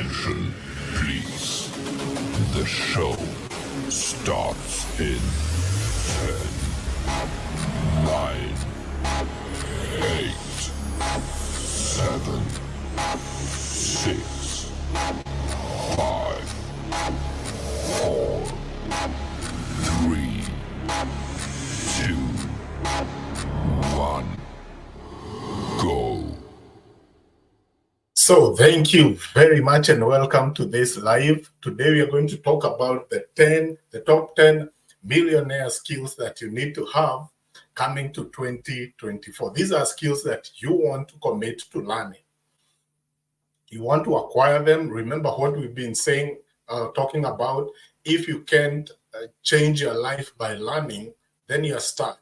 Attention, please. The show starts in 10, 9, 8, 7, 6, 5, 4, 3, 2, 1, go. So thank you very much and welcome to this live. Today we are going to talk about the top 10 millionaire skills that you need to have coming to 2024. These are skills that you want to commit to learning. You want to acquire them. Remember what we've been saying, talking about. If you can't change your life by learning, then you're stuck,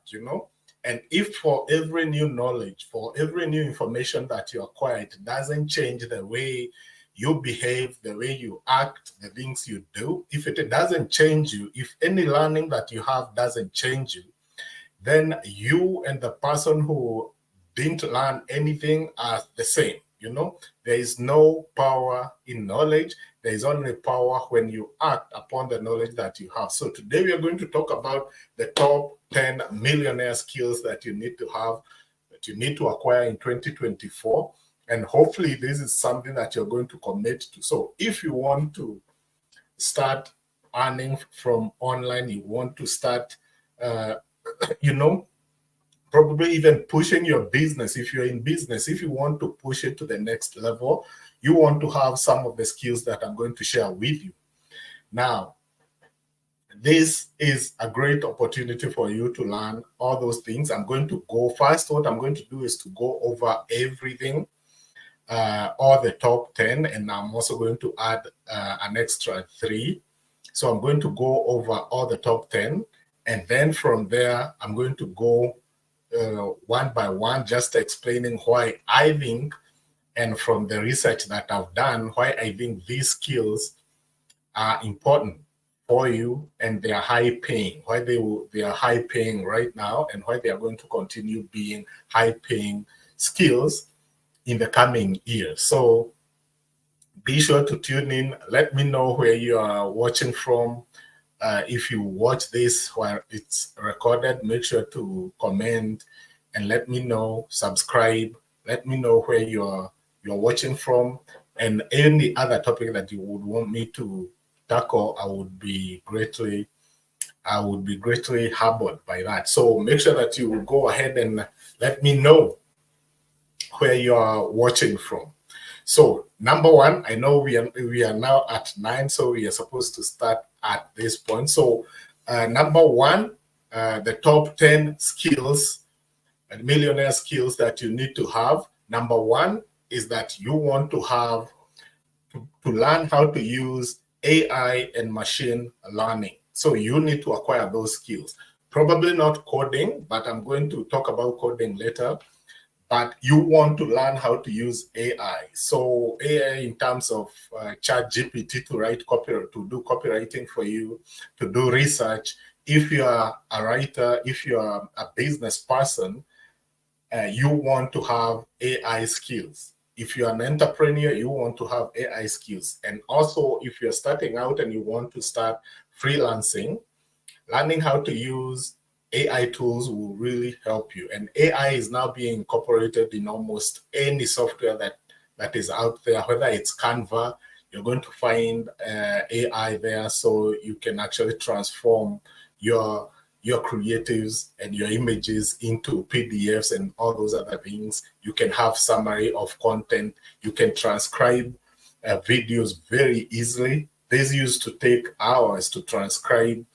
And if for every new knowledge, for every new information that you acquire, it doesn't change the way you behave, the way you act, the things you do, if it doesn't change you, if any learning that you have doesn't change you, then you and the person who didn't learn anything are the same. There is no power in knowledge. There is only power when you act upon the knowledge that you have. So today we are going to talk about the top 10 millionaire skills that you need to have, that you need to acquire in 2024. And hopefully this is something that you're going to commit to. So if you want to start earning from online, you want to start, probably even pushing your business. If you're in business, if you want to push it to the next level, you want to have some of the skills that I'm going to share with you. Now, this is a great opportunity for you to learn all those things. I'm going to go first. What I'm going to do is to go over everything, all the top 10, and I'm also going to add an extra 3. So I'm going to go over all the top 10, and then from there, I'm going to go one by one, just explaining why I think, and from the research that I've done, why I think these skills are important for you and they are high paying, why they are high paying right now, and why they are going to continue being high paying skills in the coming years. So be sure to tune in. Let me know where you are watching from. If you watch this while it's recorded, make sure to comment and let me know, subscribe, let me know where you're watching from, and any other topic that you would want me to tackle, I would be greatly humbled by that. So make sure that you will go ahead and let me know where you are watching from. So number one, I know we are now at 9, so we are supposed to start at this point. So number one, the top 10 skills and millionaire skills that you need to have. Number one is that you want to have to learn how to use AI and machine learning. So you need to acquire those skills. Probably not coding, but I'm going to talk about coding later. But you want to learn how to use AI. So AI in terms of ChatGPT to write to do copywriting for you, to do research. If you are a writer, if you are a business person, you want to have AI skills. If you're an entrepreneur, you want to have AI skills. And also, if you're starting out and you want to start freelancing, learning how to use AI tools will really help you. And AI is now being incorporated in almost any software that is out there, whether it's Canva, you're going to find AI there, so you can actually transform your creatives and your images into PDFs and all those other things. You can have summary of content. You can transcribe videos very easily. This used to take hours to transcribe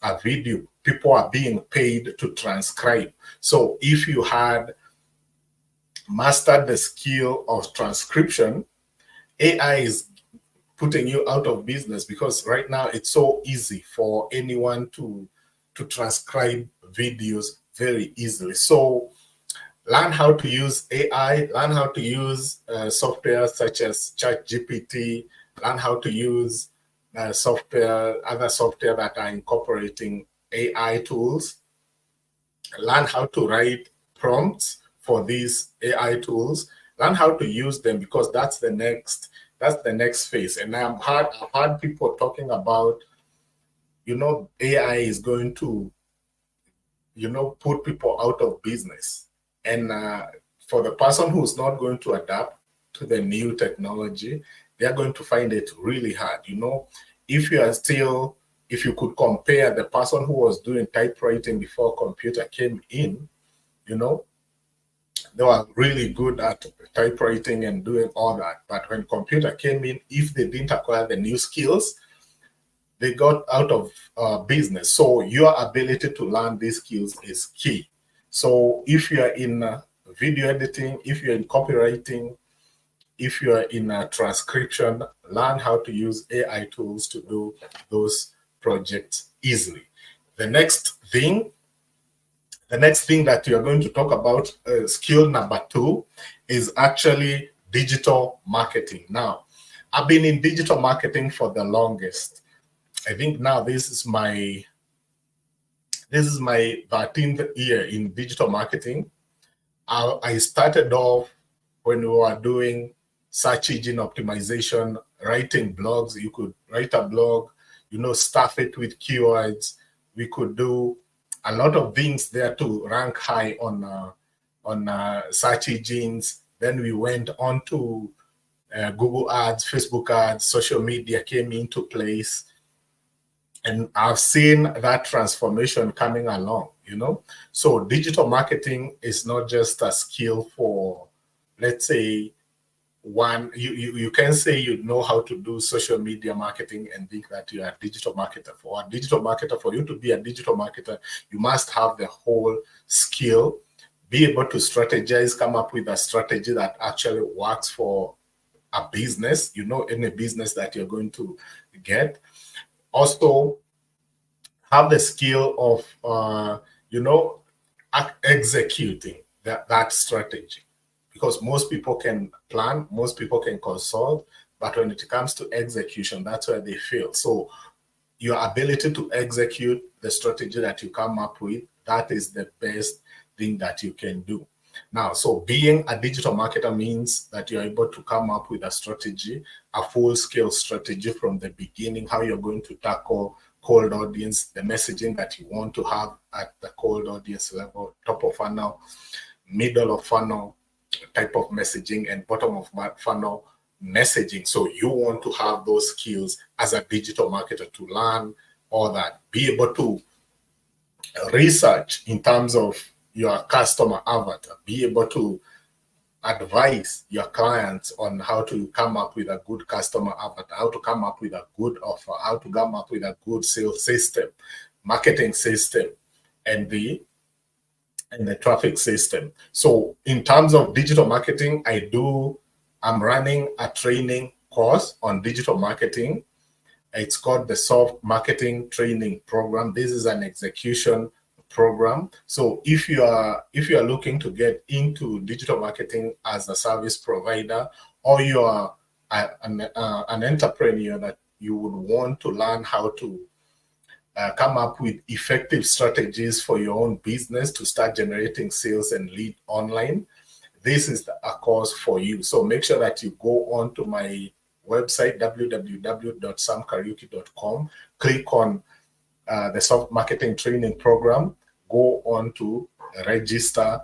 a video. People are being paid to transcribe. So if you had mastered the skill of transcription, AI is putting you out of business, because right now it's so easy for anyone to transcribe videos very easily. So learn how to use AI, learn how to use software such as ChatGPT, learn how to use other software that are incorporating AI tools, learn how to write prompts for these AI tools, learn how to use them, because that's the next That's the next phase. And I've heard people talking about, AI is going to, put people out of business. And for the person who's not going to adapt to the new technology, they're going to find it really hard. If you are still, if you could compare the person who was doing typewriting before computer came in, they were really good at typewriting and doing all that. But when computer came in, if they didn't acquire the new skills, they got out of business. So your ability to learn these skills is key. So if you're in video editing, if you're in copywriting, if you're in transcription, learn how to use AI tools to do those projects easily. The next thing that you're going to talk about, skill number 2, is actually digital marketing. Now, I've been in digital marketing for the longest. I think now this is my 13th year in digital marketing. I started off when we were doing search engine optimization, writing blogs. You could write a blog, stuff it with keywords. We could do a lot of things there to rank high on search engines. Then we went on to Google ads, Facebook ads, social media came into place. And I've seen that transformation coming along, So digital marketing is not just a skill for, let's say, one, you can say you know how to do social media marketing and think that you are a digital marketer. For a digital marketer, for you to be a digital marketer, you must have the whole skill, be able to strategize, come up with a strategy that actually works for a business, any business that you're going to get. Also, have the skill of, executing that strategy. Because most people can plan, most people can consult, but when it comes to execution, that's where they fail. So your ability to execute the strategy that you come up with, that is the best thing that you can do. Now, so being a digital marketer means that you're able to come up with a strategy, a full-scale strategy from the beginning, how you're going to tackle cold audience, the messaging that you want to have at the cold audience level, top of funnel, middle of funnel type of messaging, and bottom of funnel messaging. So you want to have those skills as a digital marketer to learn all that, be able to research in terms of your customer avatar, be able to advise your clients on how to come up with a good customer avatar, how to come up with a good offer, how to come up with a good sales system, marketing system, and the traffic system. So in terms of digital marketing, I'm running a training course on digital marketing. It's called the Soft Marketing Training Program. This is an execution program. So if you are looking to get into digital marketing as a service provider, or you are an entrepreneur that you would want to learn how to come up with effective strategies for your own business to start generating sales and lead online, this is a course for you. So make sure that you go on to my website, www.samkariuki.com, click on the Soft Marketing Training Program, go on to register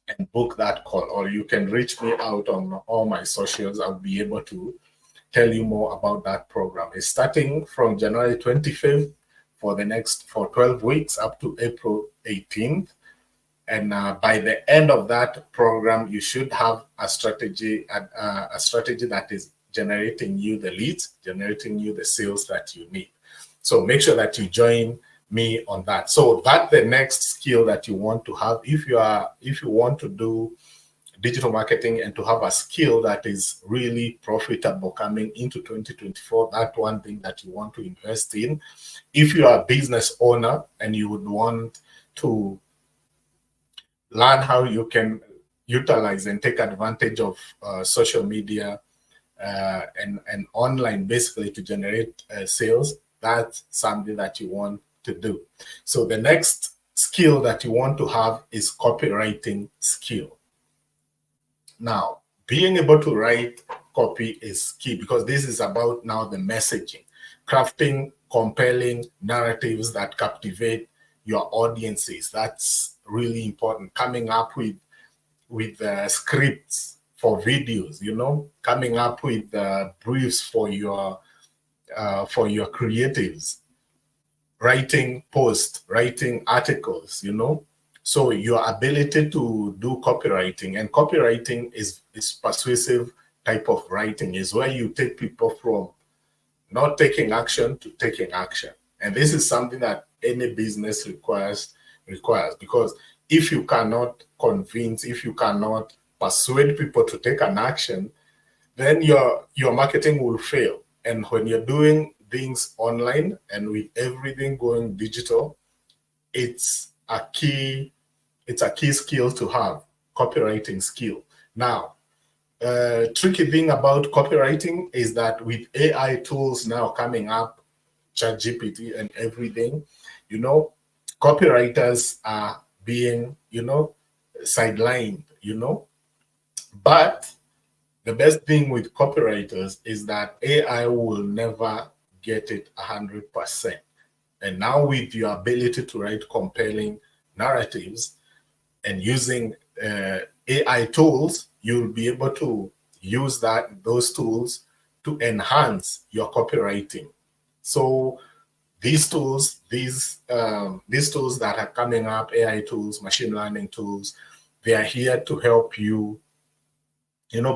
and book that call, or you can reach me out on all my socials. I'll be able to tell you more about that program. It's starting from January 25th for 12 weeks up to April 18th. And by the end of that program, you should have a strategy that is generating you the leads, generating you the sales that you need. So make sure that you join me on that. So that's the next skill that you want to have if you want to do digital marketing and to have a skill that is really profitable coming into 2024. That's one thing that you want to invest in. If you are a business owner and you would want to learn how you can utilize and take advantage of social media and online, basically, to generate sales, that's something that you want to do. So the next skill that you want to have is copywriting skill. Now, being able to write copy is key, because this is about now the messaging, crafting compelling narratives that captivate your audiences. That's really important. Coming up with scripts for videos, coming up with briefs for your creatives, writing posts, writing articles, So your ability to do copywriting, and copywriting is persuasive type of writing, is where you take people from not taking action to taking action. And this is something that any business requires, because if you cannot convince, if you cannot persuade people to take an action, then your marketing will fail. And when you're doing things online and with everything going digital, it's a key skill to have, copywriting skill. Now, tricky thing about copywriting is that with AI tools now coming up, ChatGPT and everything, copywriters are being, sidelined, But the best thing with copywriters is that AI will never get it 100%. And now with your ability to write compelling narratives and using AI tools, you'll be able to use those tools to enhance your copywriting. So these tools that are coming up, AI tools, machine learning tools, they are here to help you,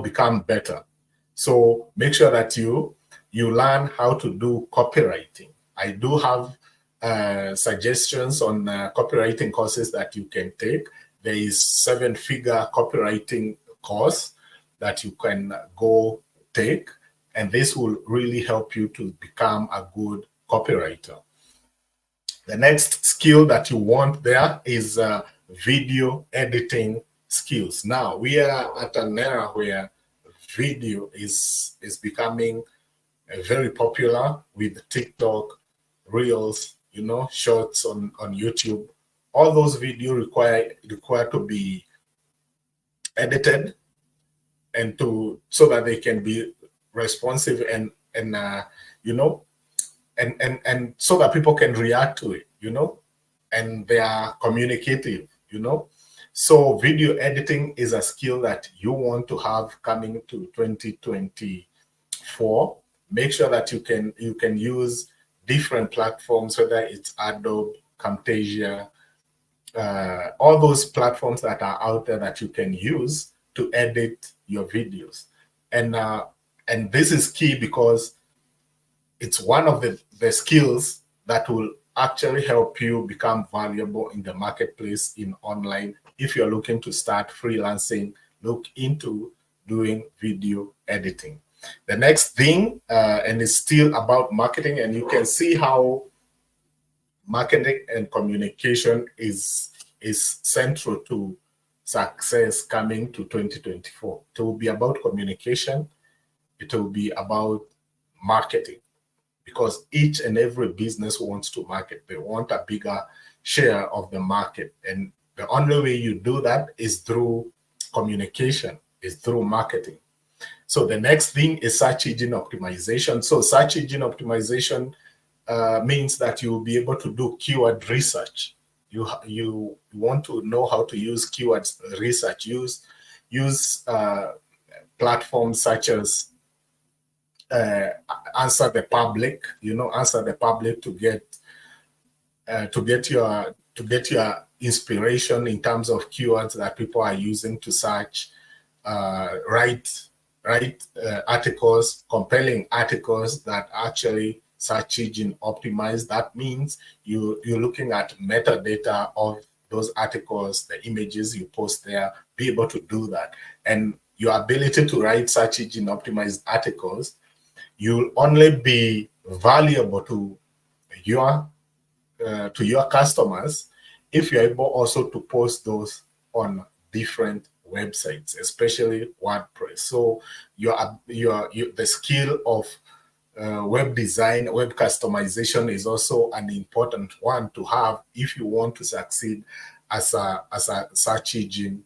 become better. So make sure that you learn how to do copywriting. I do have suggestions on copywriting courses that you can take. There is 7-figure copywriting course that you can go take, and this will really help you to become a good copywriter. The next skill that you want there is video editing skills. Now, we are at an era where video is becoming very popular with TikTok, Reels, shorts on YouTube. All those videos require to be edited and so that they can be responsive and so that people can react to it, and they are communicative, So video editing is a skill that you want to have coming to 2024. Make sure that you can use different platforms, whether it's Adobe, Camtasia, all those platforms that are out there that you can use to edit your videos. And this is key because it's one of the skills that will actually help you become valuable in the marketplace in online. If you're looking to start freelancing, look into doing video editing. The next thing, and it's still about marketing, and you can see how marketing and communication is central to success coming to 2024. It will be about communication. It will be about marketing, because each and every business wants to market. They want a bigger share of the market. And the only way you do that is through communication, is through marketing. So the next thing is search engine optimization. So search engine optimization means that you will be able to do keyword research. You want to know how to use keyword research. Use platforms such as Answer the Public. Answer the Public to get your inspiration in terms of keywords that people are using to search. Write articles, compelling articles that actually search engine optimized. That means you're looking at metadata of those articles, the images you post there, be able to do that. And your ability to write search engine optimized articles, you'll only be valuable to your customers if you're able also to post those on different websites, especially WordPress. So the skill of web design, web customization is also an important one to have if you want to succeed as a search engine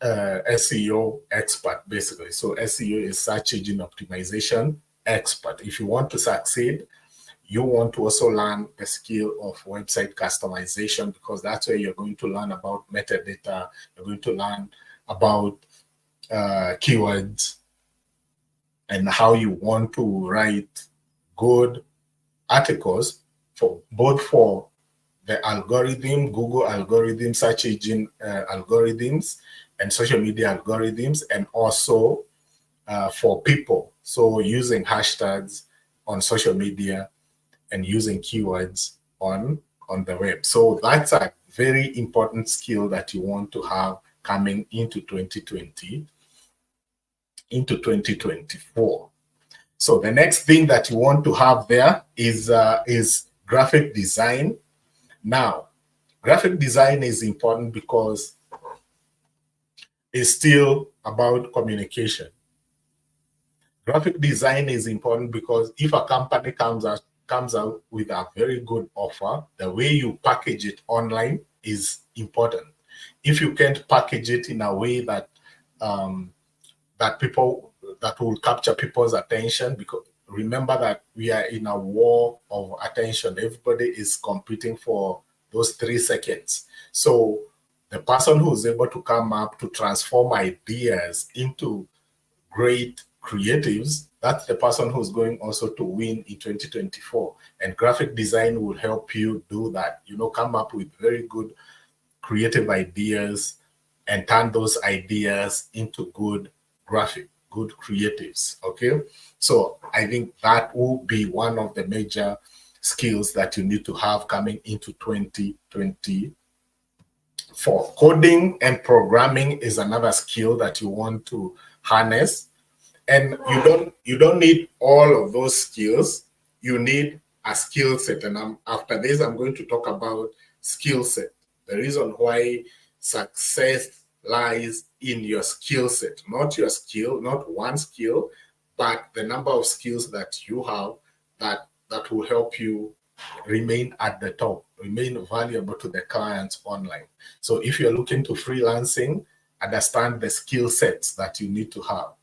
SEO expert, basically. So SEO is search engine optimization expert. If you want to succeed, you want to also learn the skill of website customization, because that's where you're going to learn about metadata. You're going to learn about keywords and how you want to write good articles for both for the algorithm, Google algorithm, search engine algorithms, and social media algorithms, and also for people. So using hashtags on social media and using keywords on the web. So that's a very important skill that you want to have coming into 2020, into 2024. So the next thing that you want to have there is graphic design. Now, graphic design is important because it's still about communication. Graphic design is important because if a company comes out with a very good offer, the way you package it online is important. If you can't package it in a way that that will capture people's attention, because remember that we are in a war of attention. Everybody is competing for those 3 seconds. So the person who's able to come up to transform ideas into great creatives, that's the person who's going also to win in 2024. And graphic design will help you do that. Come up with very good creative ideas and turn those ideas into good creatives. Okay, so I think that will be one of the major skills that you need to have coming into 2024. Coding and programming is another skill that you want to harness, and you don't need all of those skills. You need a skill set, and after this I'm going to talk about skill set. The reason why success lies in your skill set, not your skill, not one skill, but the number of skills that you have that will help you remain at the top, remain valuable to the clients online. So if you're looking to freelancing, understand the skill sets that you need to have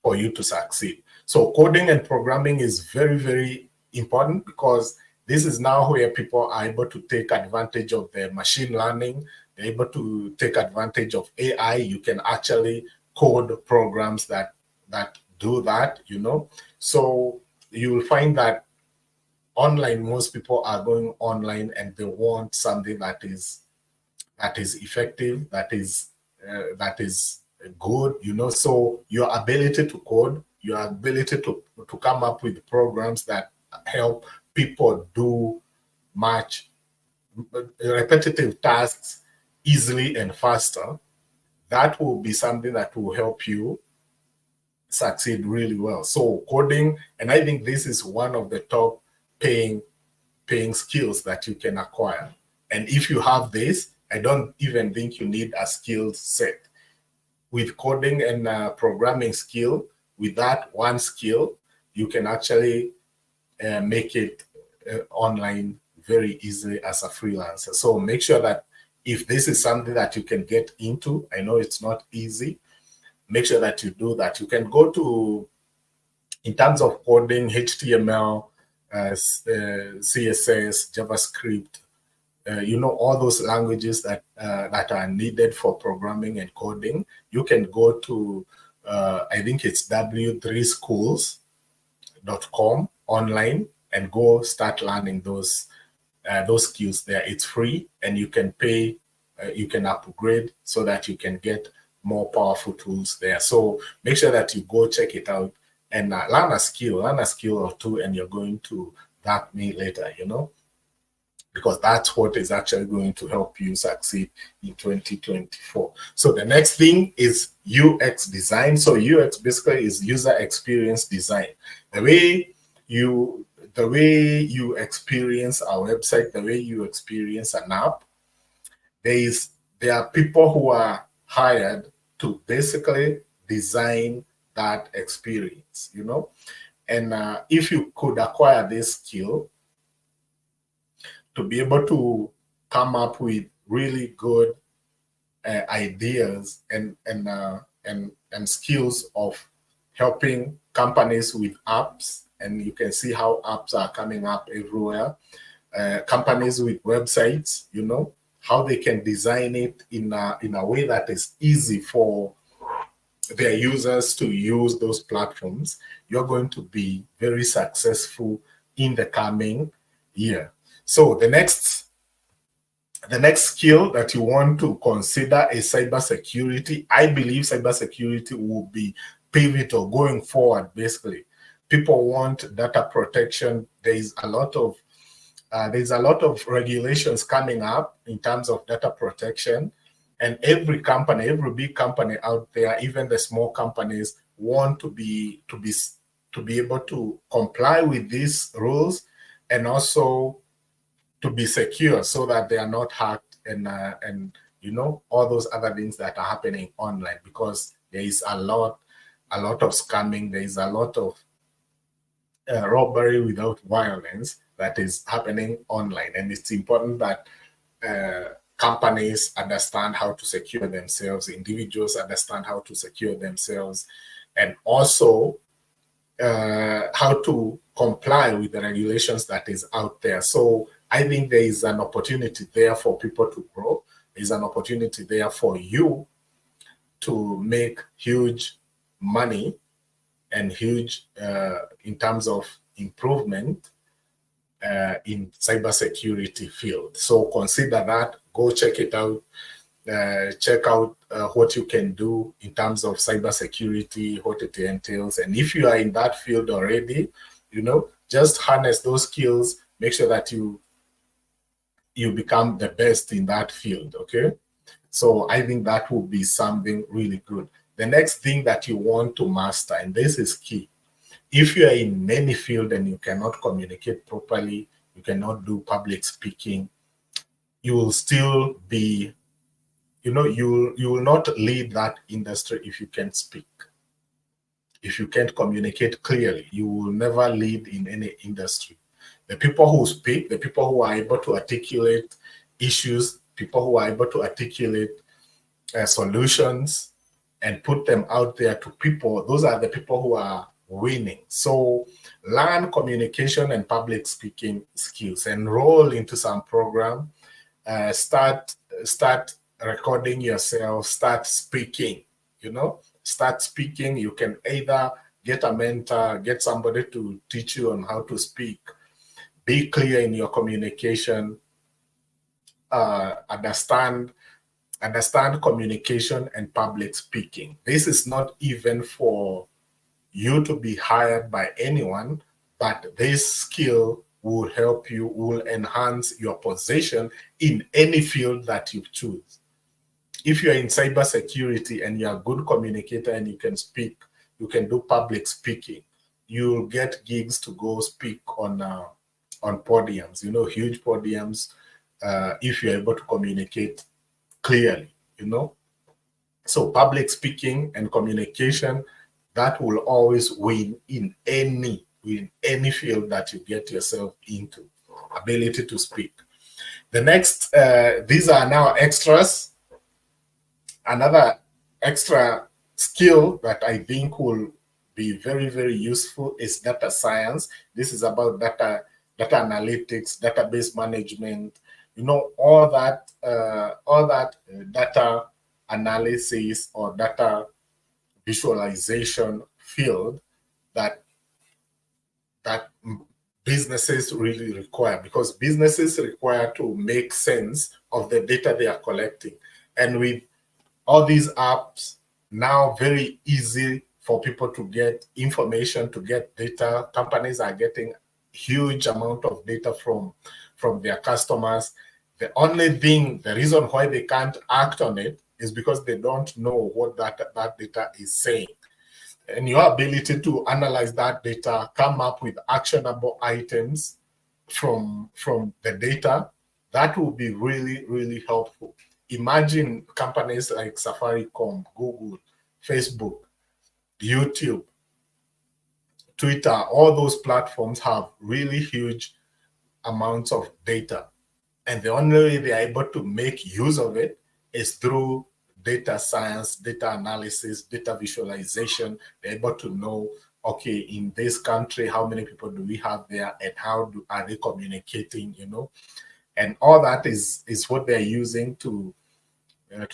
for you to succeed. So coding and programming is very, very important, because this is now where people are able to take advantage of the machine learning. They're able to take advantage of AI. You can actually code programs that do that, So you will find that online, most people are going online and they want something that is effective, that is good, So your ability to code, your ability to come up with programs that help people do much repetitive tasks easily and faster, that will be something that will help you succeed really well. So coding, and I think this is one of the top paying skills that you can acquire. And if you have this, I don't even think you need a skill set. With coding and programming skill, with that one skill, you can actually make it online very easily as a freelancer. So make sure that if this is something that you can get into, I know it's not easy, make sure that you do that. You can go to, in terms of coding, HTML, CSS, JavaScript, all those languages that are needed for programming and coding. You can go to, I think it's w3schools.com online and go start learning those skills there. It's free, and you can pay, you can upgrade so that you can get more powerful tools there. So make sure that you go check it out and learn a skill or two, and you're going to thank me later, because that's what is actually going to help you succeed in 2024. So the next thing is UX design. So UX basically is user experience design. The way you experience our website, the way you experience an app, there are people who are hired to basically design that experience, And if you could acquire this skill to be able to come up with really good ideas and skills of helping companies with apps, and you can see how apps are coming up everywhere. Companies with websites, how they can design it in a way that is easy for their users to use those platforms. You're going to be very successful in the coming year. So the next skill that you want to consider is cybersecurity. I believe cybersecurity will be pivotal going forward. Basically, people want data protection. There's a lot of regulations coming up in terms of data protection, and every big company out there, even the small companies, want to be able to comply with these rules, and also to be secure so that they are not hacked and all those other things that are happening online, because there is a lot of scamming. There is a lot of robbery without violence that is happening online, and it's important that companies understand how to secure themselves, individuals understand how to secure themselves, and also how to comply with the regulations that is out there. So I think there is an opportunity there for people to grow. There's an opportunity there for you to make huge money and huge in terms of improvement in cybersecurity field. So consider that. Go check it out. Check out what you can do in terms of cybersecurity, what it entails. And if you are in that field already, just harness those skills. Make sure that you become the best in that field, okay? So I think that will be something really good. The next thing that you want to master, and this is key, if you are in any field and you cannot communicate properly, you cannot do public speaking, you will still be, you will not lead that industry if you can't speak. If you can't communicate clearly, you will never lead in any industry. The people who speak, the people who are able to articulate issues, people who are able to articulate solutions and put them out there to people, those are the people who are winning. So learn communication and public speaking skills, enroll into some program, start recording yourself, start speaking, start speaking. You can either get a mentor, get somebody to teach you on how to speak. Be clear in your communication, understand communication and public speaking. This is not even for you to be hired by anyone, but this skill will help you, will enhance your position in any field that you choose. If you're in cybersecurity and you're a good communicator and you can speak, you can do public speaking, you'll get gigs to go speak on podiums, huge podiums, if you're able to communicate clearly, So public speaking and communication, that will always win in any field that you get yourself into. Ability to speak. The next, these are now extras. Another extra skill that I think will be very, very useful is data science. This is about data analytics, database management, all that data analysis or data visualization field that businesses really require, because businesses require to make sense of the data they are collecting. And with all these apps, now very easy for people to get information, to get data. Companies are getting huge amount of data from their customers. The reason why they can't act on it is because they don't know what that data is saying. And your ability to analyze that data, come up with actionable items from the data, that will be really, really helpful. Imagine companies like Safaricom, Google, Facebook, YouTube, Twitter, all those platforms have really huge amounts of data. And the only way they are able to make use of it is through data science, data analysis, data visualization. They're able to know, okay, in this country, how many people do we have there, and how are they communicating, you know? And all that is what they're using to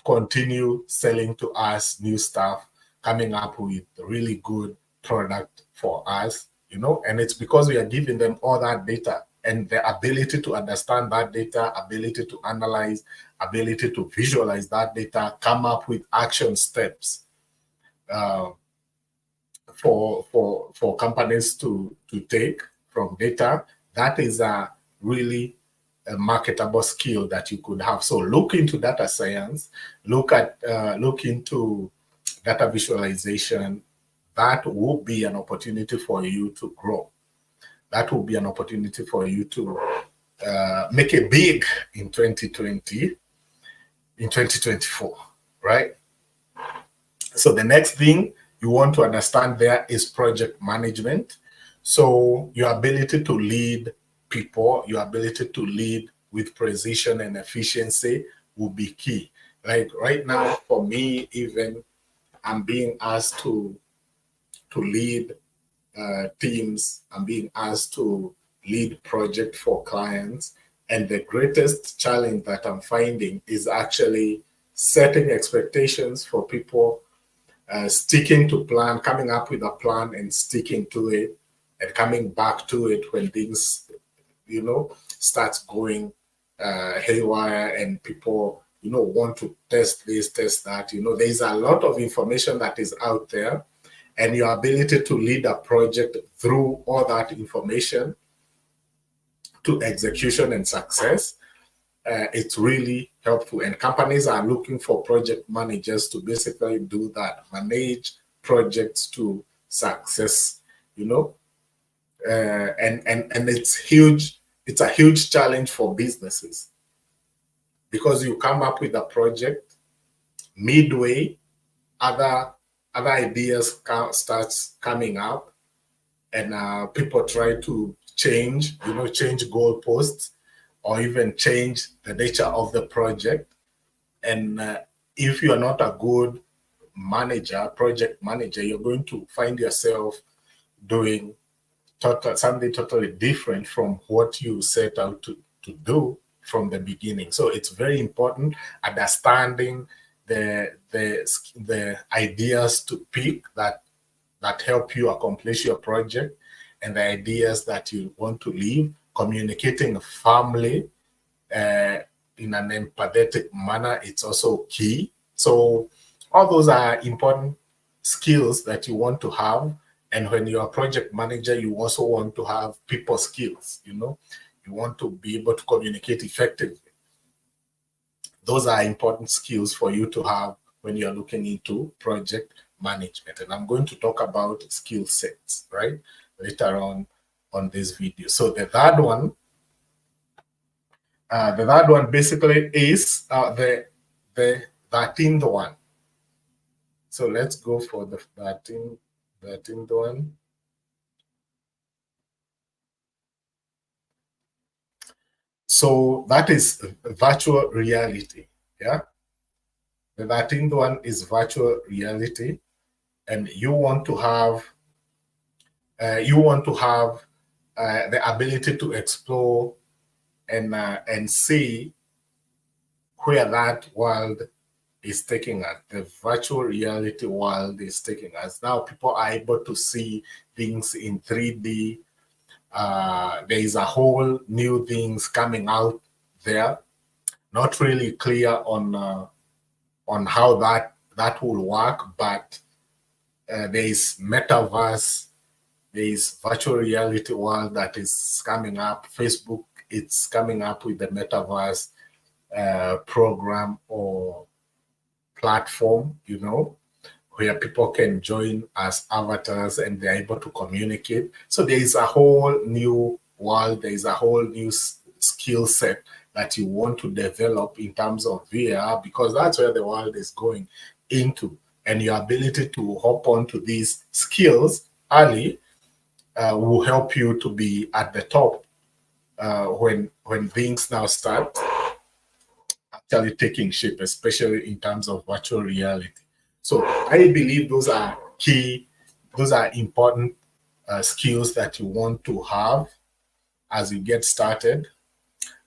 continue selling to us new stuff, coming up with really good product for us, you know. And it's because we are giving them all that data, and the ability to understand that data, ability to analyze, ability to visualize that data, come up with action steps for companies to take from data. That is a really a marketable skill that you could have. So look into data science, look into data visualization. That will be an opportunity for you to grow. That will be an opportunity for you to make it big in 2020, in 2024, right? So the next thing you want to understand there is project management. So your ability to lead people, your ability to lead with precision and efficiency will be key. Like right now, for me, even I'm being asked to lead teams. I'm being asked to lead project for clients. And the greatest challenge that I'm finding is actually setting expectations for people, sticking to plan, coming up with a plan and sticking to it, and coming back to it when things, you know, starts going haywire and people, you know, want to test this, test that. You know, there's a lot of information that is out there, and your ability to lead a project through all that information to execution and success, it's really helpful. And companies are looking for project managers to basically do that, manage projects to success, you know. And it's huge. It's a huge challenge for businesses, because you come up with a project midway, other ideas starts coming up, and people try to change goalposts, or even change the nature of the project. And if you are not a good project manager, you're going to find yourself doing something totally different from what you set out to do from the beginning. So it's very important understanding the ideas to pick that help you accomplish your project, and the ideas that you want to leave, communicating firmly in an empathetic manner. It's also key. So all those are important skills that you want to have. And when you're a project manager, you also want to have people skills, you know. You want to be able to communicate effectively. Those are important skills for you to have when you're looking into project management. And I'm going to talk about skill sets, right, later on this video. So the third one basically is the 13th one. So let's go for the 13th one. So that is virtual reality. Yeah. The 13th one is virtual reality, and you want to have the ability to explore and see where that world is taking us. The virtual reality world is taking us. Now people are able to see things in 3D. There is a whole new things coming out there. Not really clear on how that will work, but there is metaverse, there is virtual reality world that is coming up. Facebook, it's coming up with the metaverse program or platform, you know, where people can join as avatars and they're able to communicate. So there is a whole new world, there is a whole new skill set that you want to develop in terms of VR, because that's where the world is going into. And your ability to hop onto these skills early will help you to be at the top when things now start actually taking shape, especially in terms of virtual reality. So I believe those are important skills that you want to have as you get started.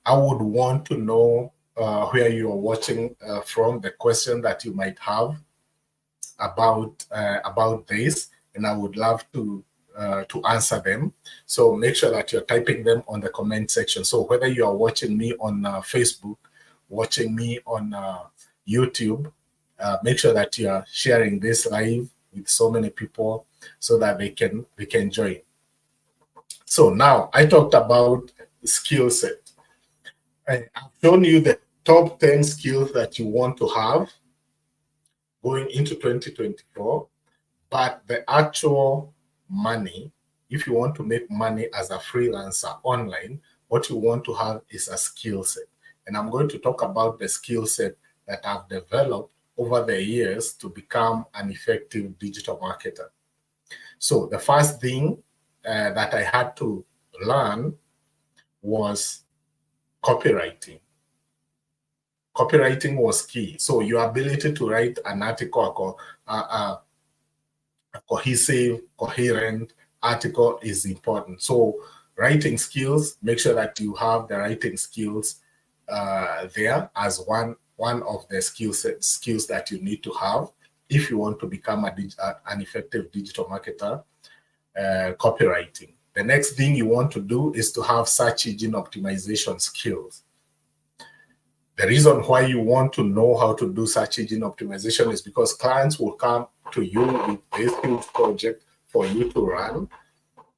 I would want to know where you are watching from, the question that you might have about this, and I would love to answer them. So make sure that you're typing them on the comment section. So whether you are watching me on Facebook, watching me on YouTube, make sure that you are sharing this live with so many people so that they can join. So now I talked about skill set. I've shown you the top 10 skills that you want to have going into 2024, but the actual money, if you want to make money as a freelancer online, what you want to have is a skill set. And I'm going to talk about the skill set that I've developed over the years to become an effective digital marketer. So the first thing that I had to learn was copywriting. Copywriting was key. So your ability to write an article, a cohesive, coherent article is important. So writing skills, make sure that you have the writing skills there as one of the skills that you need to have if you want to become an effective digital marketer. Copywriting. The next thing you want to do is to have search engine optimization skills. The reason why you want to know how to do search engine optimization is because clients will come to you with this huge project for you to run.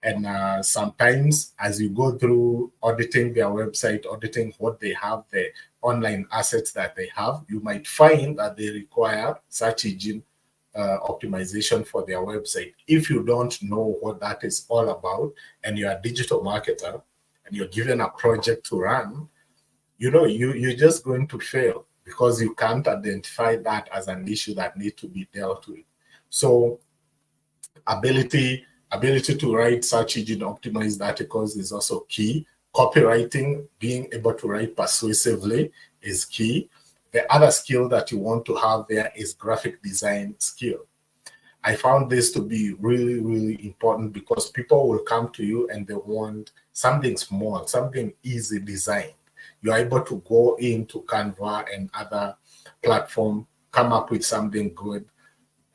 And sometimes as you go through auditing their website, auditing what they have, the online assets that they have, you might find that they require search engine optimization for their website. If you don't know what that is all about and you're a digital marketer and you're given a project to run, you're just going to fail because you can't identify that as an issue that needs to be dealt with. So ability to write search engine optimized articles is also key. Copywriting, being able to write persuasively, is key. The other skill that you want to have there is graphic design skill. I found this to be really, really important because people will come to you and they want something small, something easy designed. You're able to go into Canva and other platforms, come up with something good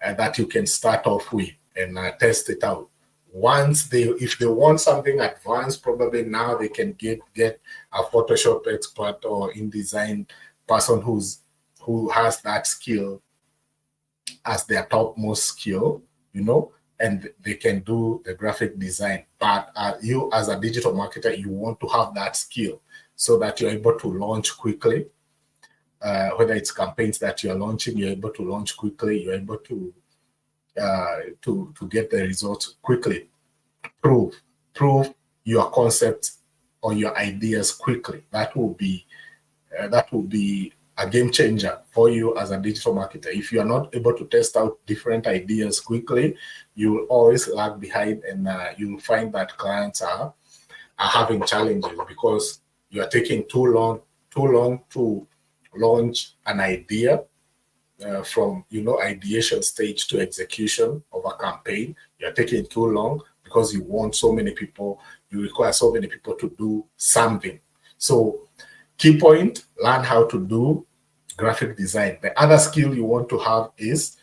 that you can start off with and test it out. If they want something advanced, probably now they can get a Photoshop expert or InDesign person who has that skill as their topmost skill, and they can do the graphic design. But you as a digital marketer, you want to have that skill so that you're able to launch quickly. Whether it's campaigns that you're launching, you're able to launch quickly, you're able to get the results quickly. Prove your concepts or your ideas quickly. That will be a game changer for you as a digital marketer. If you are not able to test out different ideas quickly, you will always lag behind, and you'll find that clients are having challenges because you are taking too long to launch an idea from ideation stage to execution of a campaign. You're taking too long because you want so many people, you require so many people to do something. So key point, learn how to do graphic design. The other skill you want to have is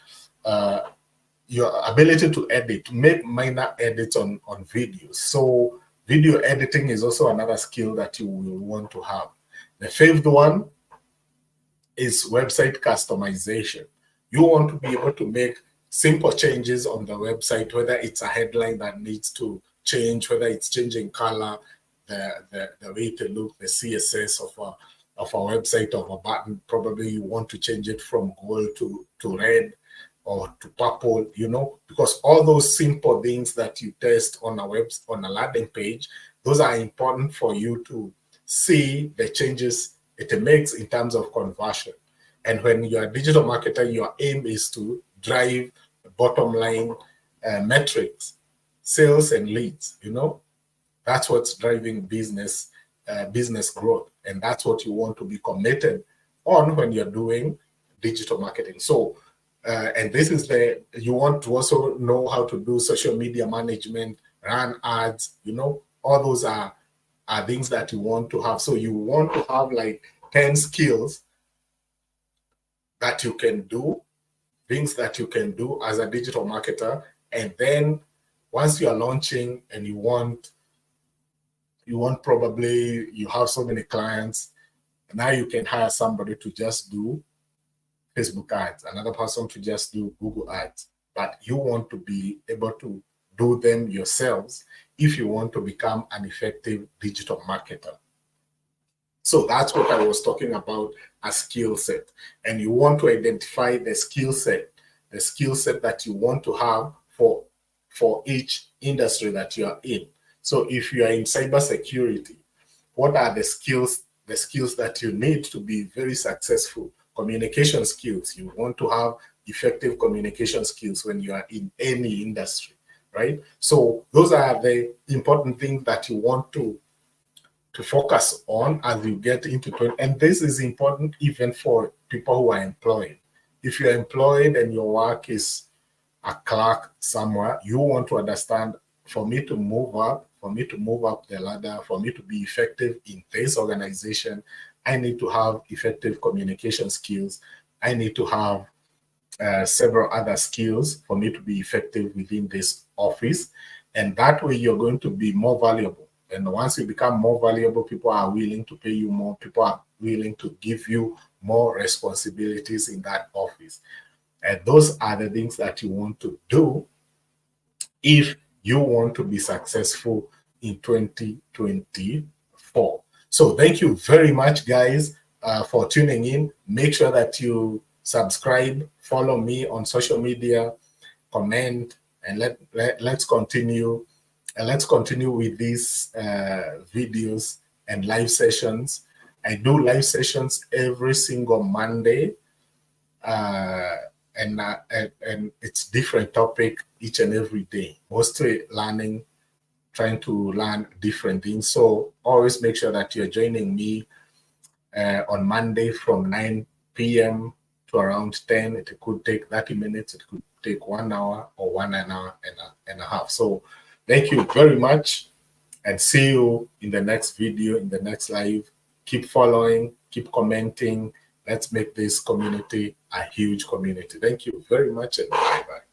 your ability to edit, to make minor edits on videos. So video editing is also another skill that you will want to have. The fifth one is website customization. You want to be able to make simple changes on the website, whether it's a headline that needs to change, whether it's changing color, the way to look, the CSS of a website, of a button. Probably you want to change it from gold to red or to purple, because all those simple things that you test on a landing page, those are important for you to see the changes it makes in terms of conversion. And when you're a digital marketer, your aim is to drive bottom line metrics, sales and leads. That's what's driving business growth, and that's what you want to be committed on when you're doing digital marketing. So, and this is you want to also know how to do social media management, run ads, all those are things that you want to have. So you want to have like 10 skills that you can do, things that you can do as a digital marketer. And then once you are launching and you want probably, you have so many clients, now you can hire somebody to just do Facebook ads, another person to just do Google ads. But you want to be able to do them yourselves if you want to become an effective digital marketer. So that's what I was talking about, a skill set. And you want to identify the skill set that you want to have for each industry that you are in. So if you are in cybersecurity, what are the skills that you need to be very successful? Communication skills. You want to have effective communication skills when you are in any industry, right? So those are the important things that you want to focus on as you get into it. And this is important even for people who are employed. If you're employed and your work is a clerk somewhere, you want to understand, for me to move up the ladder, for me to be effective in this organization, I need to have effective communication skills. I need to have several other skills for me to be effective within this office. And that way you're going to be more valuable. And once you become more valuable, people are willing to pay you more. People are willing to give you more responsibilities in that office. And those are the things that you want to do if you want to be successful in 2024. So thank you very much, guys, for tuning in. Make sure that you subscribe, follow me on social media, comment, and let's continue. And let's continue with these videos and live sessions. I do live sessions every single Monday, and it's different topic each and every day. Mostly trying to learn different things. So always make sure that you're joining me on Monday from 9 p.m. to around 10. It could take 30 minutes. It could take 1 hour or 1 hour and a half. So thank you very much, and see you in the next video, in the next live. Keep following, keep commenting. Let's make this community a huge community. Thank you very much, and bye-bye.